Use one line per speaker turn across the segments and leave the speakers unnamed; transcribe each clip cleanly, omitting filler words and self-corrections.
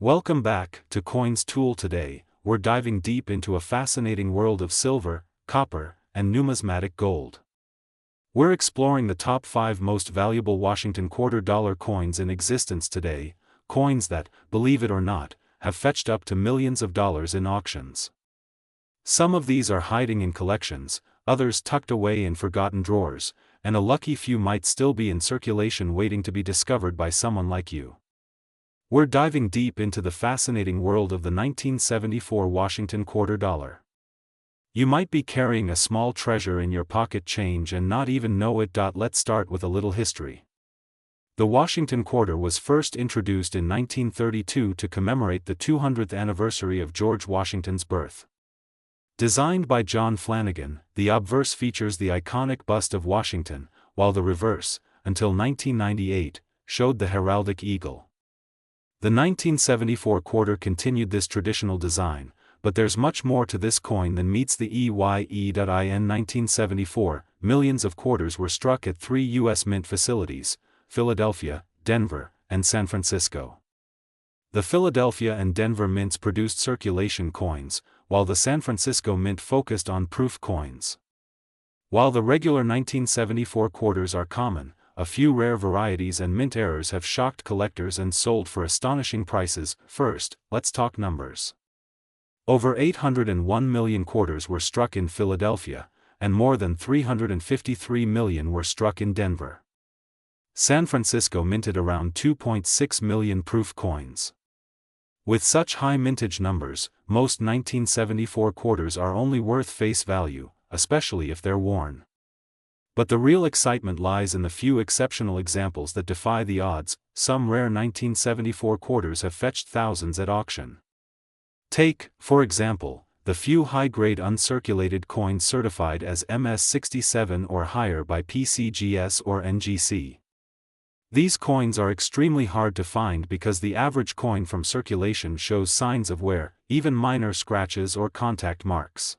Welcome back to Coins Tool. Today, we're diving deep into a fascinating world of silver, copper, and numismatic gold. We're exploring the top 5 most valuable Washington $quarter coins in existence today, coins that, believe it or not, have fetched up to millions of dollars in auctions. Some of these are hiding in collections, others tucked away in forgotten drawers, and a lucky few might still be in circulation waiting to be discovered by someone like you. We're diving deep into the fascinating world of the 1974 Washington $quarter. You might be carrying a small treasure in your pocket change and not even know it. Let's start with a little history. The Washington $quarter was first introduced in 1932 to commemorate the 200th anniversary of George Washington's birth. Designed by John Flanagan, the obverse features the iconic bust of Washington, while the reverse, until 1998, showed the heraldic eagle. The 1974 $quarter continued this traditional design, but there's much more to this coin than meets the eye. In 1974, millions of quarters were struck at 3 U.S. mint facilities: Philadelphia, Denver, and San Francisco. The Philadelphia and Denver mints produced circulation coins, while the San Francisco mint focused on proof coins. While the regular 1974 quarters are common, a few rare varieties and mint errors have shocked collectors and sold for astonishing prices. First, let's talk numbers. Over 801 million quarters were struck in Philadelphia, and more than 353 million were struck in Denver. San Francisco minted around 2.6 million proof coins. With such high mintage numbers, most 1974 quarters are only worth face value, especially if they're worn. But the real excitement lies in the few exceptional examples that defy the odds. Some rare 1974 quarters have fetched thousands at auction. Take, for example, the few high-grade uncirculated coins certified as MS-67 or higher by PCGS or NGC. These coins are extremely hard to find because the average coin from circulation shows signs of wear, even minor scratches or contact marks.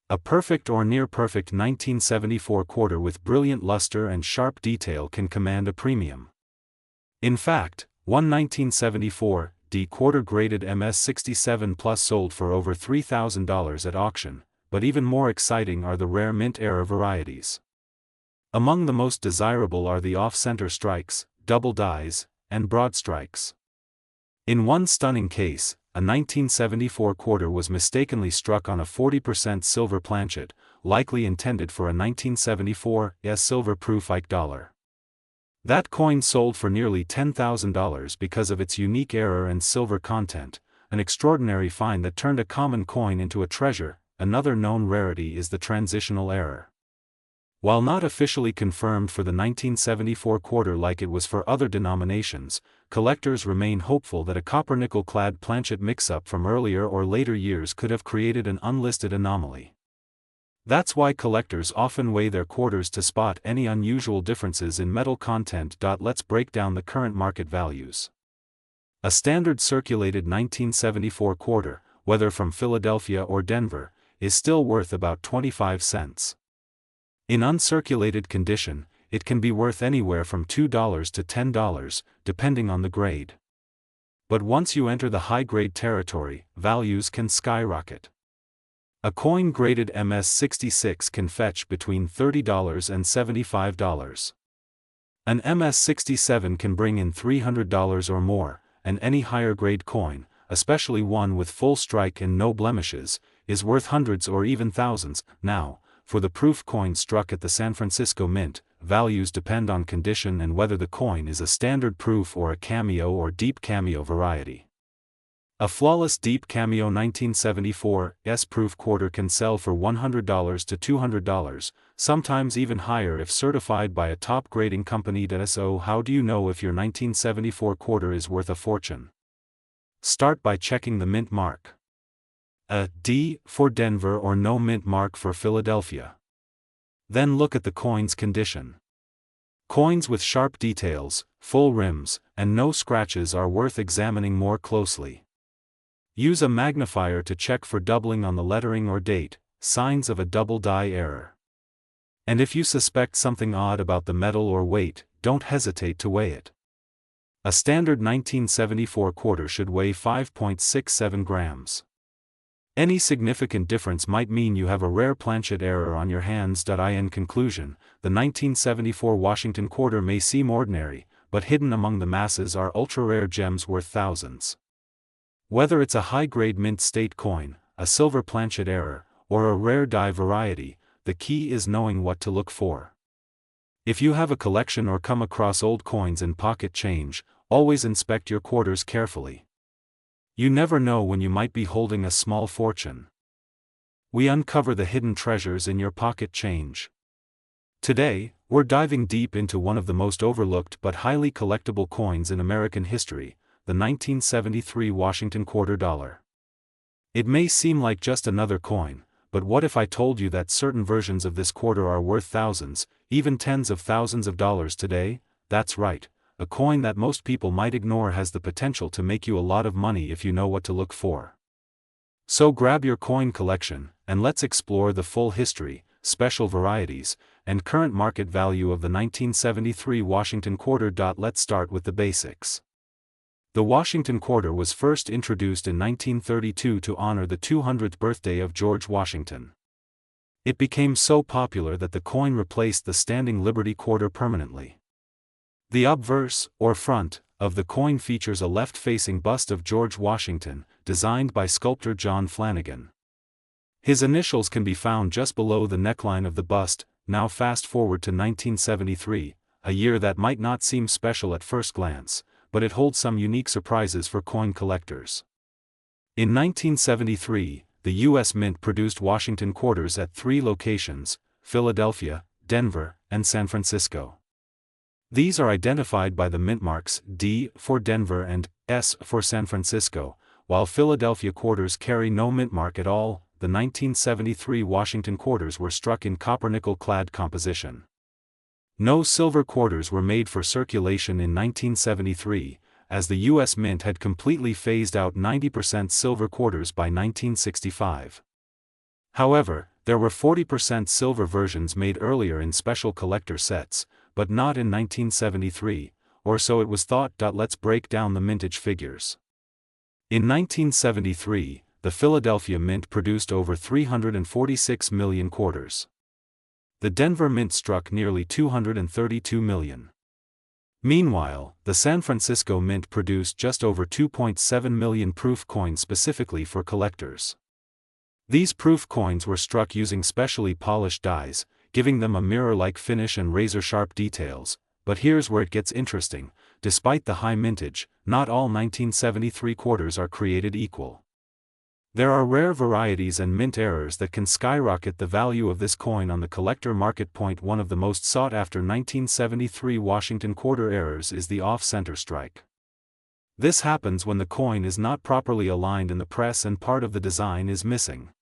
A perfect or near-perfect 1974 $quarter with brilliant luster and sharp detail can command a premium. In fact, one 1974 $quarter graded MS-67 Plus sold for over $3,000 at auction, but even more exciting are the rare mint-era varieties. Among the most desirable are the off-center strikes, double dies, and broad strikes. In one stunning case, a 1974 $quarter was mistakenly struck on a 40% silver planchet, likely intended for a 1974 silver-proof $. That coin sold for nearly $10,000 because of its unique error and silver content, an extraordinary find that turned a common coin into a treasure. Another known rarity is the transitional error. While not officially confirmed for the 1974 $quarter like it was for other denominations, collectors remain hopeful that a copper-nickel-clad planchet mix-up from earlier or later years could have created an unlisted anomaly. That's why collectors often weigh their quarters to spot any unusual differences in metal content. Let's break down the current market values. A standard circulated 1974 $quarter, whether from Philadelphia or Denver, is still worth about 25 cents. In uncirculated condition, it can be worth anywhere from $2 to $10, depending on the grade. But once you enter the high-grade territory, values can skyrocket. A coin graded MS-66 can fetch between $30 and $75. An MS-67 can bring in $300 or more, and any higher-grade coin, especially one with full strike and no blemishes, is worth hundreds or even thousands. Now, for the proof coin struck at the San Francisco Mint, values depend on condition and whether the coin is a standard proof or a cameo or deep cameo variety. A flawless deep cameo 1974 proof $quarter can sell for $100 to $200, sometimes even higher if certified by a top grading company. So how do you know if your 1974 $quarter is worth a fortune? Start by checking the mint mark. A D for Denver or no mint mark for Philadelphia. Then look at the coin's condition. Coins with sharp details, full rims, and no scratches are worth examining more closely. Use a magnifier to check for doubling on the lettering or date, signs of a double die error. And if you suspect something odd about the metal or weight, don't hesitate to weigh it. A standard 1974 quarter should weigh 5.67 grams. Any significant difference might mean you have a rare planchet error on your hands. In conclusion, the 1974 Washington quarter may seem ordinary, but hidden among the masses are ultra-rare gems worth thousands. Whether it's a high-grade mint state coin, a silver planchet error, or a rare die variety, the key is knowing what to look for. If you have a collection or come across old coins in pocket change, always inspect your quarters carefully. You never know when you might be holding a small fortune. We uncover the hidden treasures in your pocket change. Today, we're diving deep into one of the most overlooked but highly collectible coins in American history, the 1973 Washington quarter dollar. It may seem like just another coin, but what if I told you that certain versions of this quarter are worth thousands, even tens of thousands of dollars today? That's right. A coin that most people might ignore has the potential to make you a lot of money if you know what to look for. So grab your coin collection, and let's explore the full history, special varieties, and current market value of the 1973 Washington quarter. Let's start with the basics. The Washington quarter was first introduced in 1932 to honor the 200th birthday of George Washington. It became so popular that the coin replaced the standing Liberty quarter permanently. The obverse, or front, of the coin features a left-facing bust of George Washington, designed by sculptor John Flanagan. His initials can be found just below the neckline of the bust. Now fast forward to 1973, a year that might not seem special at first glance, but it holds some unique surprises for coin collectors. In 1973, the U.S. Mint produced Washington quarters at 3 locations: Philadelphia, Denver, and San Francisco. These are identified by the mint marks D for Denver and S for San Francisco, while Philadelphia quarters carry no mint mark at all. The 1973 Washington quarters were struck in copper-nickel clad composition. No silver quarters were made for circulation in 1973, as the U.S. Mint had completely phased out 90% silver quarters by 1965. However, there were 40% silver versions made earlier in special collector sets, but not in 1973, or so it was thought. Let's break down the mintage figures. In 1973, the Philadelphia Mint produced over 346 million quarters. The Denver Mint struck nearly 232 million. Meanwhile, the San Francisco Mint produced just over 2.7 million proof coins specifically for collectors. These proof coins were struck using specially polished dies, giving them a mirror-like finish and razor-sharp details. But here's where it gets interesting: despite the high mintage, not all 1973 quarters are created equal. There are rare varieties and mint errors that can skyrocket the value of this coin on the collector market. One of the most sought-after 1973 Washington quarter errors is the off-center strike. This happens when the coin is not properly aligned in the press and part of the design is missing.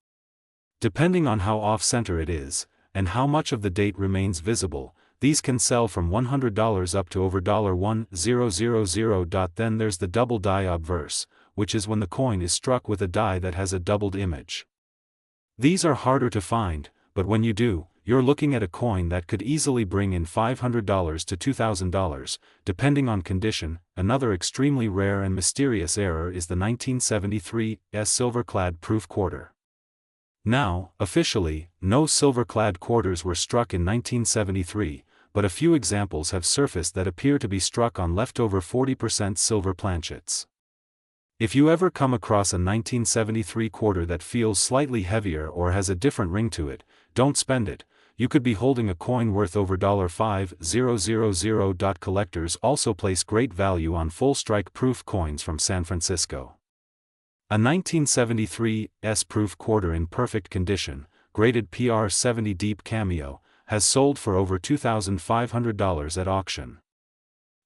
Depending on how off-center it is, and how much of the date remains visible, these can sell from $100 up to over $1,000. Then there's the double die obverse, which is when the coin is struck with a die that has a doubled image. These are harder to find, but when you do, you're looking at a coin that could easily bring in $500 to $2,000, depending on condition. Another extremely rare and mysterious error is the 1973 silver-clad proof quarter. Now, officially, no silver-clad quarters were struck in 1973, but a few examples have surfaced that appear to be struck on leftover 40% silver planchets. If you ever come across a 1973 quarter that feels slightly heavier or has a different ring to it, don't spend it. You could be holding a coin worth over $5,000. Collectors also place great value on full strike proof coins from San Francisco. A 1973 S-proof quarter in perfect condition, graded PR70 deep cameo, has sold for over $2,500 at auction.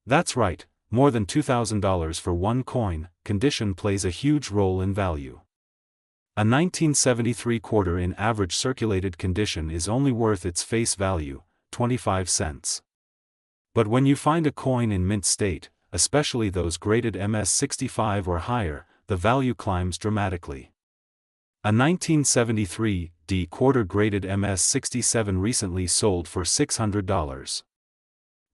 That's right, more than $2,000 for one coin. Condition plays a huge role in value. A 1973 quarter in average circulated condition is only worth its face value, 25 cents. But when you find a coin in mint state, especially those graded MS65 or higher, the value climbs dramatically. A 1973 D quarter graded MS67 recently sold for $600.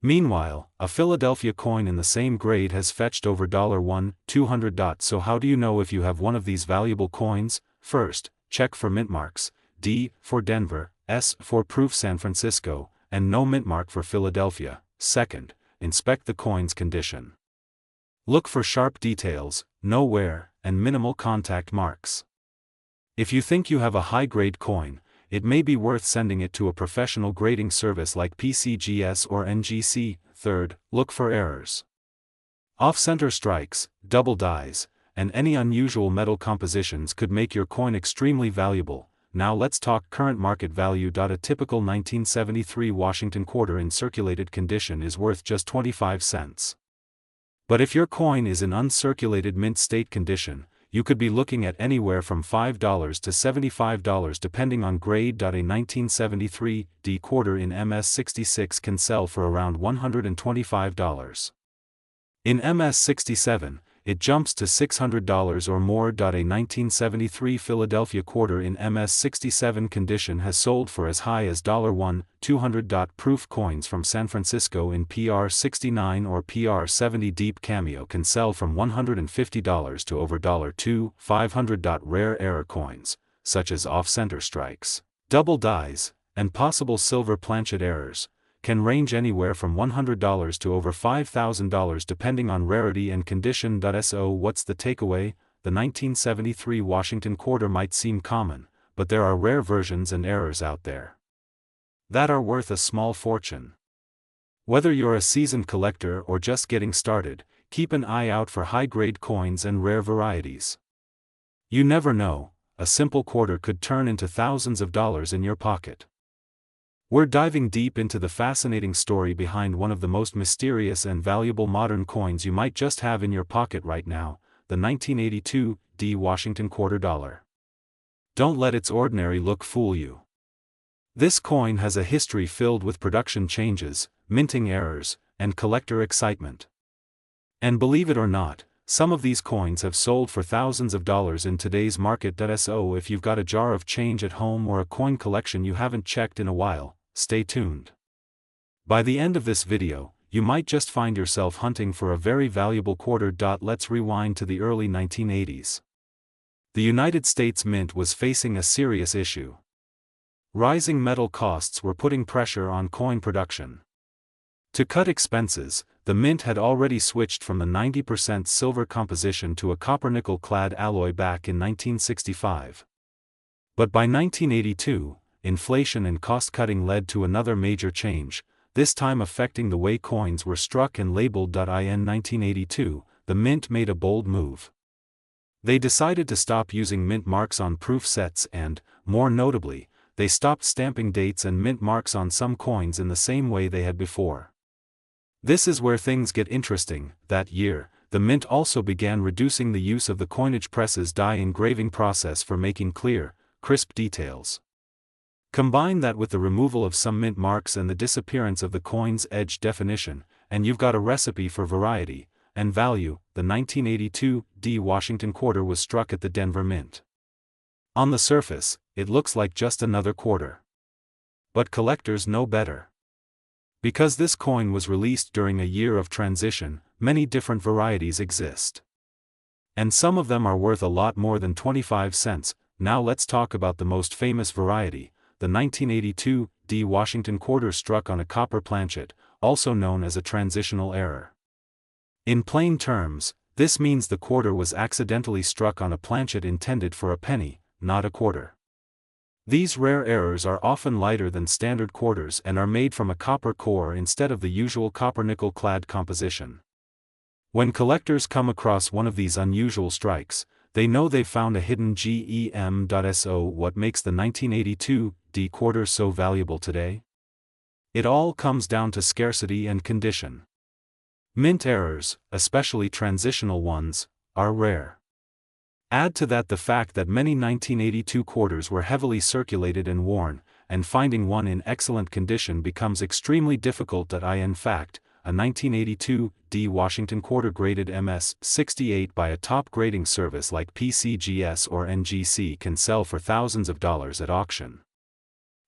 Meanwhile, a Philadelphia coin in the same grade has fetched over $1,200. So how do you know if you have one of these valuable coins? First, check for mint marks, D for Denver, S for proof San Francisco, and no mint mark for Philadelphia. Second, inspect the coin's condition. Look for sharp details, no wear, and minimal contact marks. If you think you have a high-grade coin, it may be worth sending it to a professional grading service like PCGS or NGC. Third, look for errors. Off-center strikes, double dies, and any unusual metal compositions could make your coin extremely valuable. Now let's talk current market value. A typical 1973 Washington quarter in circulated condition is worth just 25 cents. But if your coin is in uncirculated mint state condition, you could be looking at anywhere from $5 to $75 depending on grade. A 1973 D quarter in MS66 can sell for around $125. In MS67, it jumps to $600 or more. A 1973 Philadelphia quarter in MS67 condition has sold for as high as $1,200. Proof coins from San Francisco in PR69 or PR70 deep cameo can sell from $150 to over $2,500. Rare error coins, such as off-center strikes, double dies, and possible silver planchet errors, can range anywhere from $100 to over $5,000 depending on rarity and condition. So what's the takeaway? The 1973 Washington quarter might seem common, but there are rare versions and errors out there that are worth a small fortune. Whether you're a seasoned collector or just getting started, keep an eye out for high-grade coins and rare varieties. You never know, a simple quarter could turn into thousands of dollars in your pocket. We're diving deep into the fascinating story behind one of the most mysterious and valuable modern coins you might just have in your pocket right now, the 1982 D Washington quarter dollar. Don't let its ordinary look fool you. This coin has a history filled with production changes, minting errors, and collector excitement. And believe it or not, some of these coins have sold for thousands of dollars in today's market. So if you've got a jar of change at home or a coin collection you haven't checked in a while, stay tuned. By the end of this video, you might just find yourself hunting for a very valuable quarter. Let's rewind to the early 1980s. The United States Mint was facing a serious issue. Rising metal costs were putting pressure on coin production. To cut expenses, the Mint had already switched from the 90% silver composition to a copper-nickel clad alloy back in 1965. But by 1982, inflation and cost-cutting led to another major change, this time affecting the way coins were struck and labeled. In 1982, the Mint made a bold move. They decided to stop using mint marks on proof sets and, more notably, they stopped stamping dates and mint marks on some coins in the same way they had before. This is where things get interesting. That year, the Mint also began reducing the use of the coinage press's die engraving process for making clear, crisp details. Combine that with the removal of some mint marks and the disappearance of the coin's edge definition, and you've got a recipe for variety and value. The 1982 D Washington quarter was struck at the Denver Mint. On the surface, it looks like just another quarter. But collectors know better. Because this coin was released during a year of transition, many different varieties exist. And some of them are worth a lot more than 25 cents. Now let's talk about the most famous variety, the 1982 D Washington quarter struck on a copper planchet, also known as a transitional error. In plain terms, this means the quarter was accidentally struck on a planchet intended for a penny, not a quarter. These rare errors are often lighter than standard quarters and are made from a copper core instead of the usual copper-nickel clad composition. When collectors come across one of these unusual strikes, they know they've found a hidden gem. So what makes the 1982 D quarter so valuable today? It all comes down to scarcity and condition. Mint errors, especially transitional ones, are rare. Add to that the fact that many 1982 quarters were heavily circulated and worn, and finding one in excellent condition becomes extremely difficult. In fact, a 1982 D Washington quarter graded MS68 by a top grading service like PCGS or NGC can sell for thousands of dollars at auction.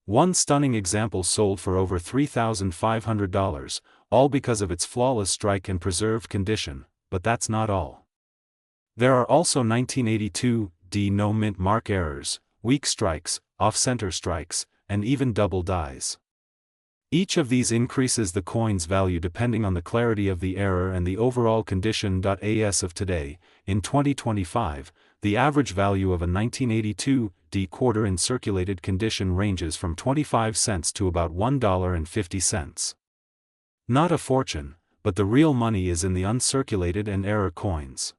One stunning example sold for over $3,500, all because of its flawless strike and preserved condition, but that's not all. There are also 1982D no mint mark errors, weak strikes, off-center strikes, and even double dies. Each of these increases the coin's value depending on the clarity of the error and the overall condition. As of today, in 2025, the average value of a 1982D quarter in circulated condition ranges from 25 cents to about $1.50. Not a fortune, but the real money is in the uncirculated and error coins.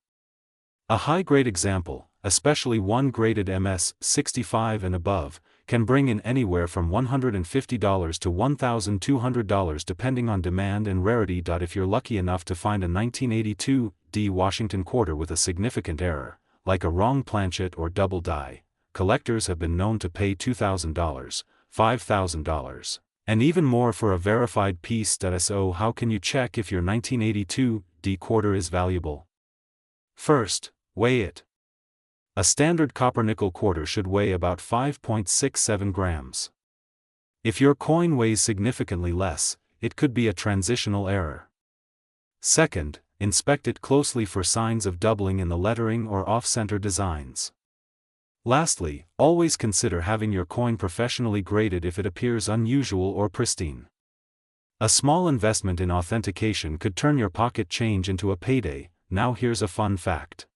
A high-grade example, especially one graded MS-65 and above, can bring in anywhere from $150 to $1,200 depending on demand and rarity. If you're lucky enough to find a 1982D Washington quarter with a significant error, like a wrong planchet or double die, collectors have been known to pay $2,000, $5,000, and even more for a verified piece. So how can you check if your 1982D quarter is valuable? First, weigh it. A standard copper-nickel quarter should weigh about 5.67 grams. If your coin weighs significantly less, it could be a transitional error. Second, inspect it closely for signs of doubling in the lettering or off-center designs. Lastly, always consider having your coin professionally graded if it appears unusual or pristine. A small investment in authentication could turn your pocket change into a payday. Now here's a fun fact.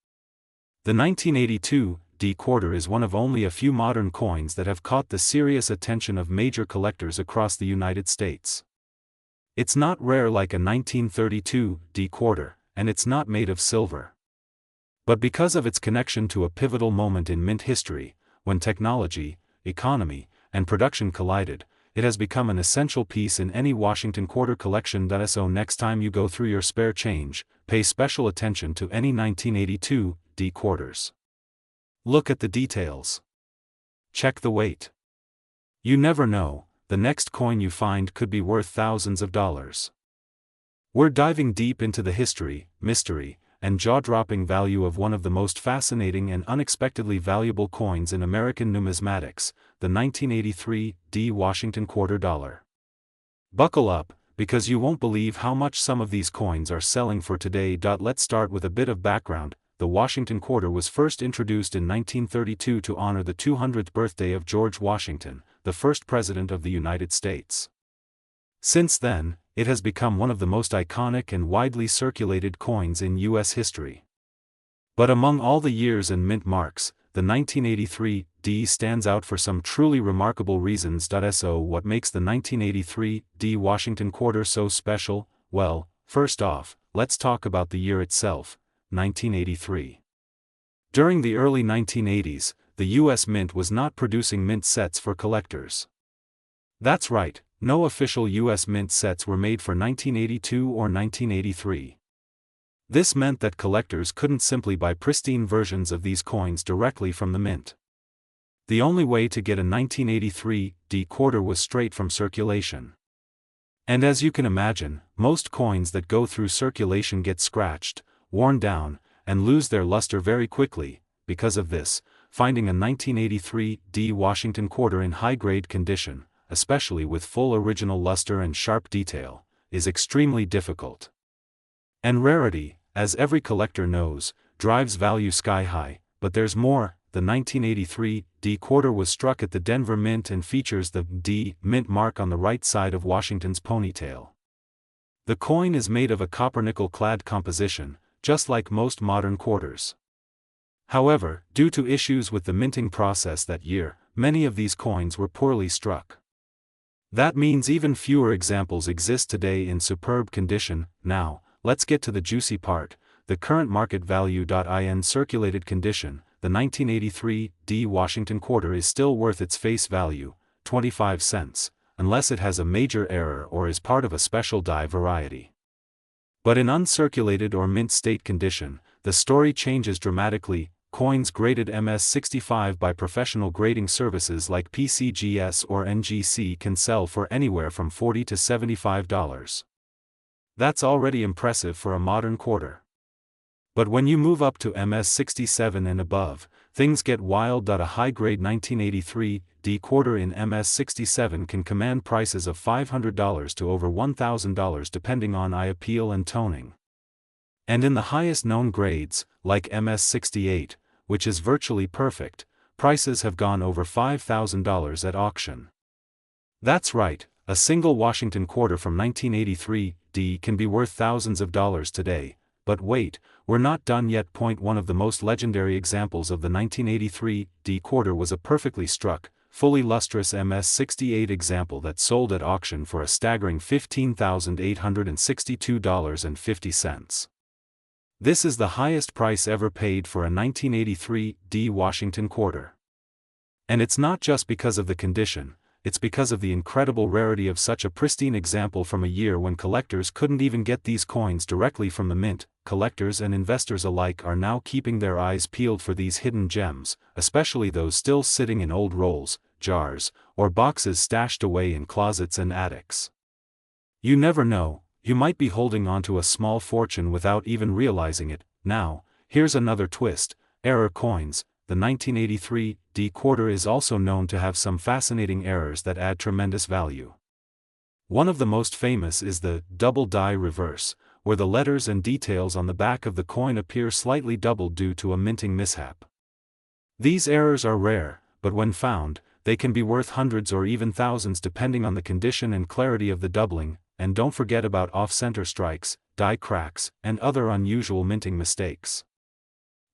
The 1982D quarter is one of only a few modern coins that have caught the serious attention of major collectors across the United States. It's not rare like a 1932D quarter, and it's not made of silver. But because of its connection to a pivotal moment in mint history, when technology, economy, and production collided, it has become an essential piece in any Washington quarter collection. So next time you go through your spare change, pay special attention to any 1982D quarters. Look at the details. Check the weight. You never know, the next coin you find could be worth thousands of dollars. We're diving deep into the history, mystery, and jaw-dropping value of one of the most fascinating and unexpectedly valuable coins in American numismatics, the 1983D Washington quarter dollar. Buckle up, because you won't believe how much some of these coins are selling for today. Let's start with a bit of background. The Washington quarter was first introduced in 1932 to honor the 200th birthday of George Washington, the first President of the United States. Since then, it has become one of the most iconic and widely circulated coins in U.S. history. But among all the years and mint marks, the 1983D stands out for some truly remarkable reasons. So what makes the 1983D Washington quarter so special? Well, first off, let's talk about the year itself, 1983. During the early 1980s, the U.S. Mint was not producing mint sets for collectors. That's right, no official U.S. Mint sets were made for 1982 or 1983. This meant that collectors couldn't simply buy pristine versions of these coins directly from the mint. The only way to get a 1983D quarter was straight from circulation. And as you can imagine, most coins that go through circulation get scratched, worn down, and lose their luster very quickly. Because of this, finding a 1983D Washington quarter in high-grade condition, especially with full original luster and sharp detail, is extremely difficult. And rarity, as every collector knows, drives value sky high. But there's more. The 1983D quarter was struck at the Denver Mint and features the D mint mark on the right side of Washington's ponytail. The coin is made of a copper-nickel clad composition, just like most modern quarters. However, due to issues with the minting process that year, many of these coins were poorly struck. That means even fewer examples exist today in superb condition. Now, let's get to the juicy part, the current market value. In circulated condition, the 1983D Washington quarter is still worth its face value, 25 cents, unless it has a major error or is part of a special die variety. But in uncirculated or mint state condition, the story changes dramatically. Coins graded MS-65 by professional grading services like PCGS or NGC can sell for anywhere from $40 to $75. That's already impressive for a modern quarter. But when you move up to MS67 and above, things get wild. A high-grade 1983 D quarter in MS67 can command prices of $500 to over $1,000 depending on eye appeal and toning. And in the highest known grades, like MS68, which is virtually perfect, prices have gone over $5,000 at auction. That's right, a single Washington quarter from 1983 D can be worth thousands of dollars today. But wait, we're not done yet. One of the most legendary examples of the 1983 D quarter was a perfectly struck, fully lustrous MS68 example that sold at auction for a staggering $15,862.50. This is the highest price ever paid for a 1983 D Washington quarter. And it's not just because of the condition, it's because of the incredible rarity of such a pristine example from a year when collectors couldn't even get these coins directly from the mint. Collectors and investors alike are now keeping their eyes peeled for these hidden gems, especially those still sitting in old rolls, jars, or boxes stashed away in closets and attics. You never know, you might be holding onto a small fortune without even realizing it. Now, here's another twist: error coins. The 1983 D quarter is also known to have some fascinating errors that add tremendous value. One of the most famous is the double die reverse, where the letters and details on the back of the coin appear slightly doubled due to a minting mishap. These errors are rare, but when found, they can be worth hundreds or even thousands depending on the condition and clarity of the doubling. And don't forget about off-center strikes, die cracks, and other unusual minting mistakes.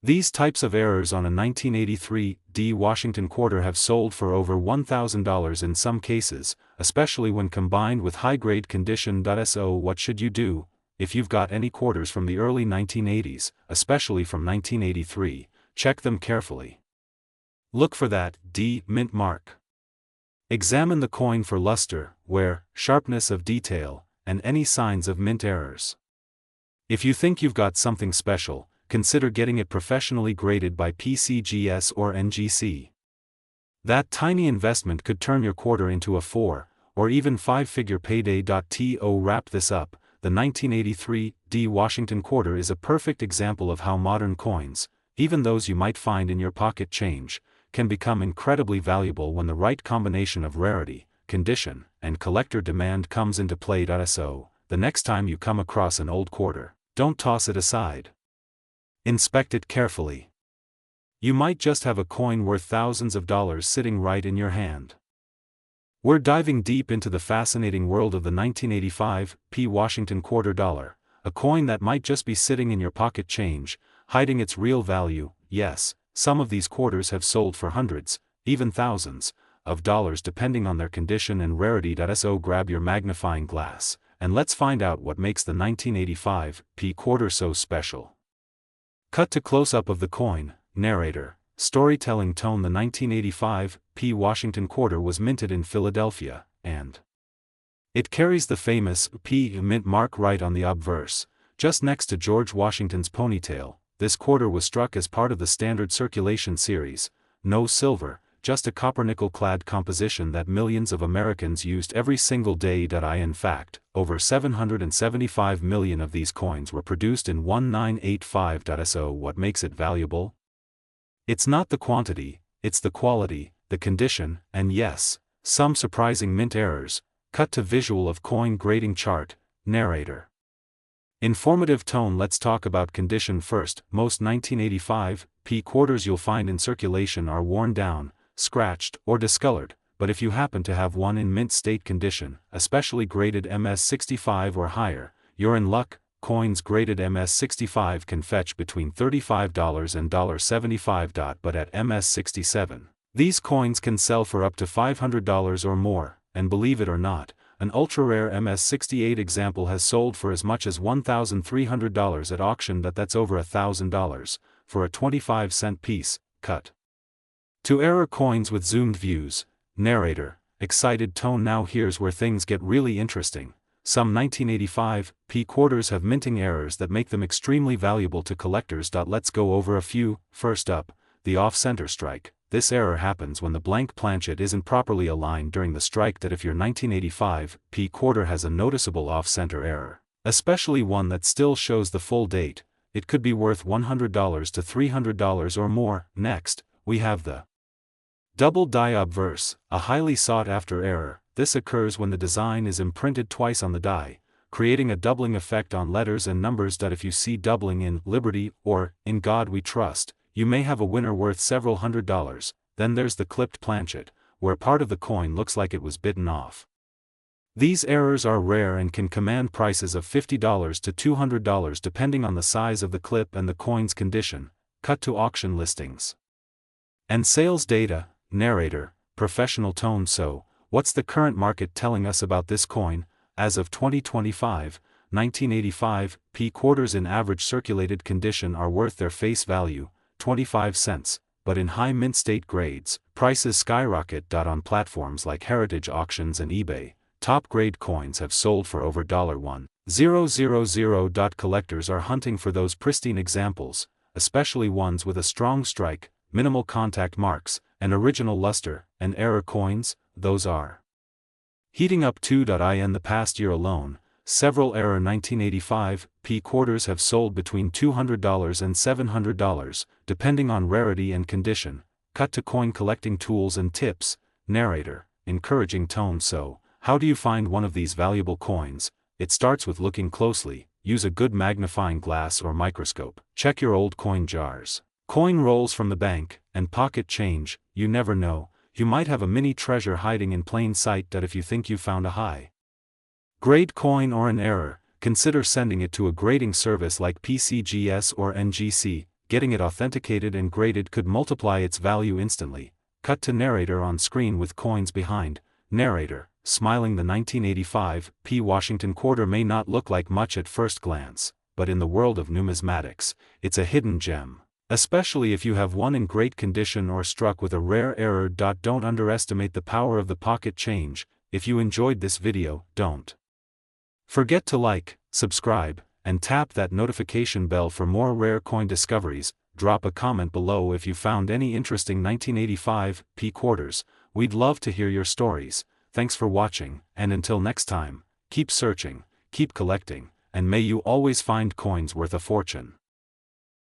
These types of errors on a 1983 D Washington quarter have sold for over $1,000 in some cases, especially when combined with high-grade condition. So what should you do? If you've got any quarters from the early 1980s, especially from 1983, check them carefully. Look for that D mint mark. Examine the coin for luster, wear, sharpness of detail, and any signs of mint errors. If you think you've got something special, consider getting it professionally graded by PCGS or NGC. That tiny investment could turn your quarter into a 4, or even 5-figure payday. To wrap this up, the 1983 D Washington quarter is a perfect example of how modern coins, even those you might find in your pocket change, can become incredibly valuable when the right combination of rarity, condition, and collector demand comes into play. So, the next time you come across an old quarter, don't toss it aside. Inspect it carefully. You might just have a coin worth thousands of dollars sitting right in your hand. We're diving deep into the fascinating world of the 1985 P Washington quarter dollar, a coin that might just be sitting in your pocket change, hiding its real value. Yes, some of these quarters have sold for hundreds, even thousands, of dollars depending on their condition and rarity. So grab your magnifying glass, and let's find out what makes the 1985 P quarter so special. Cut to close-up of the coin. Narrator, storytelling tone. The 1985 P Washington quarter was minted in Philadelphia, and it carries the famous P mint mark right on the obverse, just next to George Washington's ponytail. This quarter was struck as part of the standard circulation series, no silver, just a copper-nickel-clad composition that millions of Americans used every single day. In fact, over 775 million of these coins were produced in 1985. So what makes it valuable? It's not the quantity, it's the quality, the condition, and yes, some surprising mint errors. Cut to visual of coin grading chart. Narrator. Informative tone. Let's talk about condition first. Most 1985 P quarters you'll find in circulation are worn down, scratched, or discolored, but if you happen to have one in mint state condition, especially graded MS65 or higher, you're in luck. Coins graded MS65 can fetch between $35 and $75. But at MS67, these coins can sell for up to $500 or more, and believe it or not, an ultra-rare MS68 example has sold for as much as $1,300 at auction. That's over $1,000, for a 25-cent piece. Cut to error coins with zoomed views. Narrator, excited tone. Now here's where things get really interesting. Some 1985 P quarters have minting errors that make them extremely valuable to collectors. Let's go over a few. First up, the off-center strike. This error happens when the blank planchet isn't properly aligned during the strike. If your 1985 P quarter has a noticeable off-center error, especially one that still shows the full date, it could be worth $100 to $300 or more. Next, we have the double die obverse, a highly sought-after error. This occurs when the design is imprinted twice on the die, creating a doubling effect on letters and numbers. If you see doubling in Liberty or In God We Trust, you may have a winner worth several $100s. Then there's the clipped planchet, where part of the coin looks like it was bitten off. These errors are rare and can command prices of $50 to $200 depending on the size of the clip and the coin's condition. Cut to auction listings and sales data. Narrator, professional tone. So, what's the current market telling us about this coin? As of 2025, 1985, P-quarters in average circulated condition are worth their face value, 25 cents, but in high mint state grades, prices skyrocket. On platforms like Heritage Auctions and eBay, top-grade coins have sold for over $1,000. Collectors are hunting for those pristine examples, especially ones with a strong strike, minimal contact marks, and original luster. And error coins, those are heating up too. In the past year alone, several error 1985 P-quarters have sold between $200 and $700, depending on rarity and condition. Cut to coin collecting tools and tips. Narrator, encouraging tone. So, how do you find one of these valuable coins? It starts with looking closely. Use a good magnifying glass or microscope. Check your old coin jars, coin rolls from the bank, and pocket change. You never know, you might have a mini treasure hiding in plain sight. If you think you found a high-grade coin or an error, consider sending it to a grading service like PCGS or NGC. Getting it authenticated and graded could multiply its value instantly. Cut to narrator on screen with coins behind. Narrator, smiling. The 1985 P Washington quarter may not look like much at first glance, but in the world of numismatics, it's a hidden gem. Especially if you have one in great condition or struck with a rare error. Don't underestimate the power of the pocket change. If you enjoyed this video, don't forget to like, subscribe, and tap that notification bell for more rare coin discoveries. Drop a comment below if you found any interesting 1985 P quarters. We'd love to hear your stories. Thanks for watching, and until next time, keep searching, keep collecting, and may you always find coins worth a fortune.